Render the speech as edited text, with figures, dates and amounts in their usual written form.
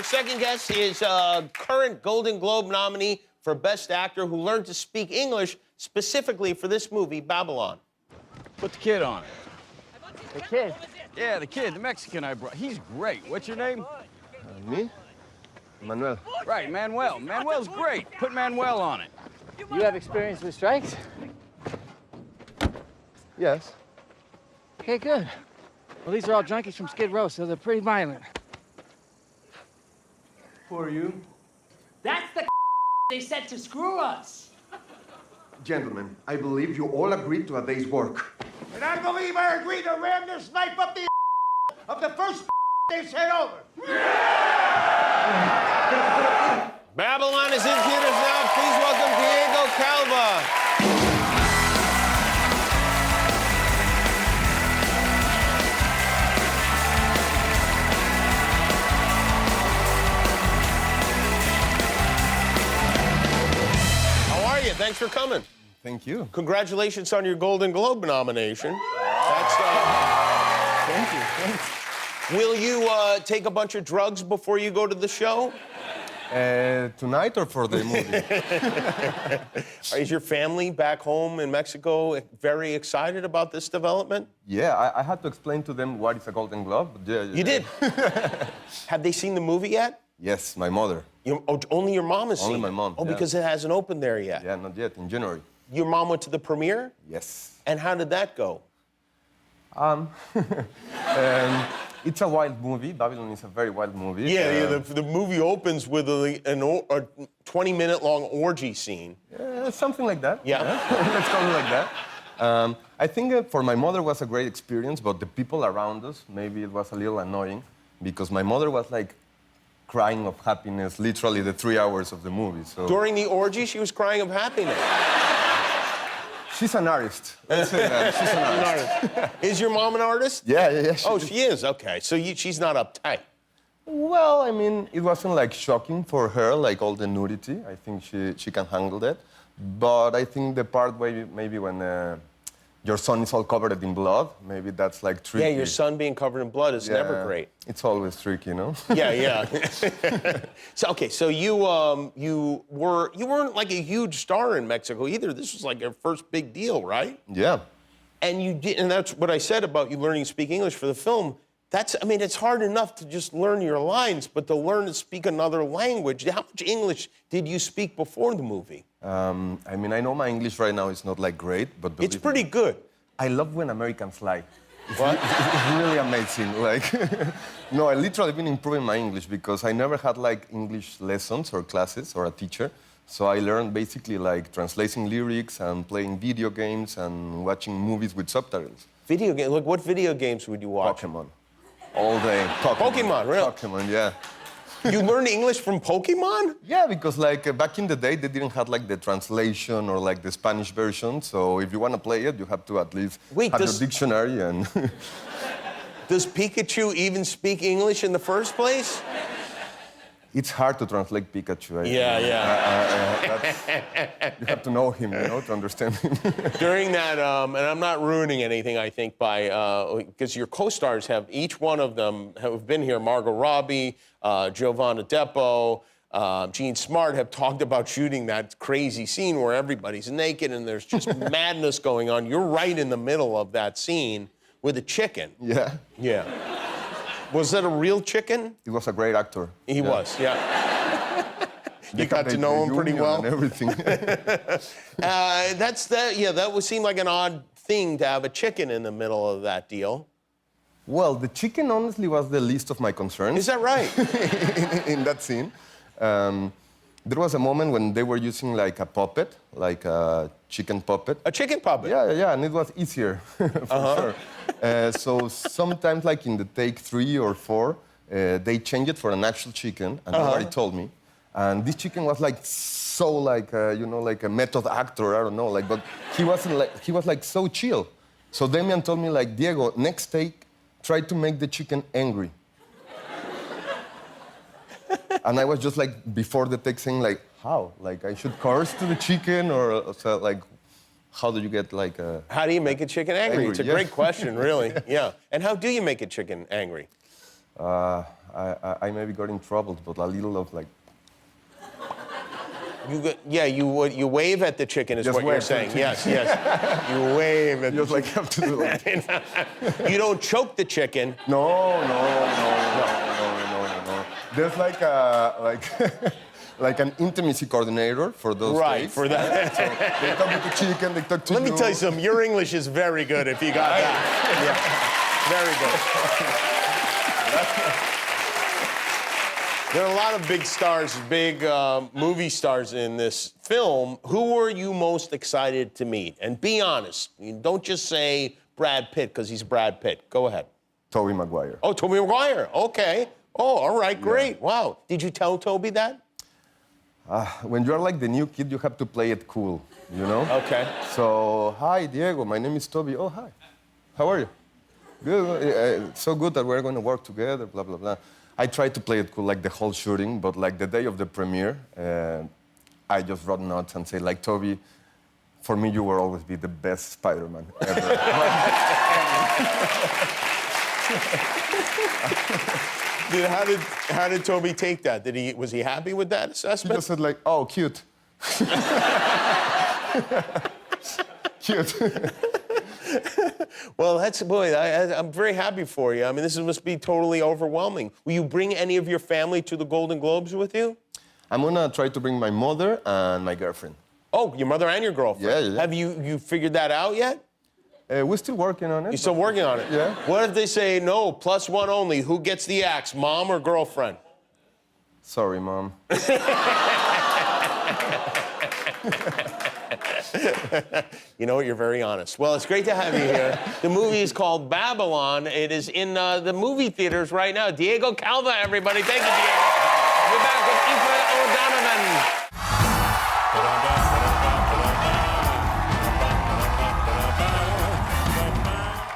Our second guest is current Golden Globe nominee for Best Actor who learned to speak English specifically for this movie, Babylon. Put the kid on it. The kid? Yeah, the kid, the Mexican I brought. He's great. What's your name? Me? Manuel. Right, Manuel. Manuel's great. Put Manuel on it. You have experience with strikes? Yes. Okay, good. Well, these are all junkies from Skid Row, so they're pretty violent. Who are you? That's the they said to screw us. Gentlemen, I believe you all agreed to a day's work. And I believe I agreed to ram this knife up the of the first they sent over. Babylon is in theaters now. Please welcome Diego Calva. Thanks for coming. Thank you. Congratulations on your Golden Globe nomination. Thank you. Thanks. Will you take a bunch of drugs before you go to the show? Tonight or for the movie? Is your family back home in Mexico very excited about this development? Yeah, I had to explain to them what is a Golden Globe. Yeah, You did? Have they seen the movie yet? Yes, my mother. Only your mom has seen it? Only my mom, Oh, yeah. because it hasn't opened there yet. Yeah, not yet, in January. Your mom went to the premiere? Yes. And how did that go? It's a wild movie. Babylon is a very wild movie. The movie opens with a 20-minute-long orgy scene. Something like that. Yeah. Let's call it like that. I think for my mother was a great experience, but the people around us, maybe it was a little annoying because my mother was like crying of happiness literally the 3 hours of the movie. So During the orgy, she was crying of happiness. she's an artist. Let's say that. She's an artist. Is your mom an artist? Yeah. She is? Okay. So she's not uptight. Well, I mean, it wasn't like shocking for her, like all the nudity. I think she can handle that. But I think the part where maybe when your son is all covered in blood, maybe that's like tricky. Yeah, your son being covered in blood is never great. It's always tricky, no? Yeah. So you weren't like a huge star in Mexico either. This was like your first big deal, right? Yeah. And that's what I said about you learning to speak English for the film. It's hard enough to just learn your lines, but to learn to speak another language. How much English did you speak before the movie? I know my English right now is not like great, but It's pretty good. I love when Americans lie. What? It's really amazing. Like, no, I literally been improving my English because I never had like English lessons or classes or a teacher. So I learned basically like translating lyrics and playing video games and watching movies with subtitles. Video game? Look, what video games would you watch? Pokemon. All day. Pokemon, really? Pokemon, yeah. You learned English from Pokemon? Yeah, because like back in the day, they didn't have like the translation or like the Spanish version. So if you want to play it, you have to at least have your dictionary and... Does Pikachu even speak English in the first place? It's hard to translate Pikachu. You have to know him, to understand him. During that, and I'm not ruining anything, I think, because your co-stars each one of them have been here. Margot Robbie, Giovanna Depo, Gene Smart have talked about shooting that crazy scene where everybody's naked and there's just madness going on. You're right in the middle of that scene with a chicken. Yeah. Yeah. Was that a real chicken? He was a great actor. He was, yeah. You got to know him pretty well? And everything. That would seem like an odd thing to have a chicken in the middle of that deal. Well, the chicken honestly was the least of my concerns. Is that right? in that scene. There was a moment when they were using like a puppet, like a chicken puppet. A chicken puppet? Yeah, and it was easier, for sure. So sometimes, like in the take 3 or 4, they changed it for an actual chicken, and nobody told me. And this chicken was like so like, like a method actor, I don't know, like, but he was like so chill. So Damian told me like, Diego, next take, try to make the chicken angry. And I was just like, before the take saying like, how? Like, I should curse to the chicken or so, like, how do you get like a... How do you make a chicken angry? It's a yeah. great question, really. Yeah. And how do you make a chicken angry? I I maybe got in trouble, but a little of like. You wave at the chicken is Just what you're wave to the saying. chicken. Yes, yes. You wave at Just the like have to do like. You don't choke the chicken. No. There's like a like an intimacy coordinator for those Right, days. for that. So they talk to the chicken, they talk to Let me tell you something. Your English is very good if you got that. Yeah. Very good. There are a lot of big stars, big movie stars in this film. Who were you most excited to meet? And be honest. Don't just say Brad Pitt because he's Brad Pitt. Go ahead. Toby Maguire. Oh, Toby Maguire. Okay. Oh, all right, great. Wow. Did you tell Toby that? When you're like the new kid, you have to play it cool, you know? Okay. So, hi, Diego, my name is Toby. Oh, hi. How are you? Good. So good that we're going to work together, blah, blah, blah. I tried to play it cool like the whole shooting, but like the day of the premiere, I just wrote notes and said, like, Toby, for me, you will always be the best Spider-Man ever. How did Toby take that? Was he happy with that He assessment? just said like, oh, cute. Cute. Well, I'm very happy for you. I mean, this must be totally overwhelming. Will you bring any of your family to the Golden Globes with you? I'm gonna try to bring my mother and my girlfriend. Oh, your mother and your girlfriend. Yeah. Have you figured that out yet? We're still working on it. You're still working on it? Yeah. What if they say, no, +1 only? Who gets the axe, mom or girlfriend? Sorry, Mom. You know what? You're very honest. Well, it's great to have you here. The movie is called Babylon. It is in the movie theaters right now. Diego Calva, everybody. Thank you, Diego. We're back with Aoife O'Donovan.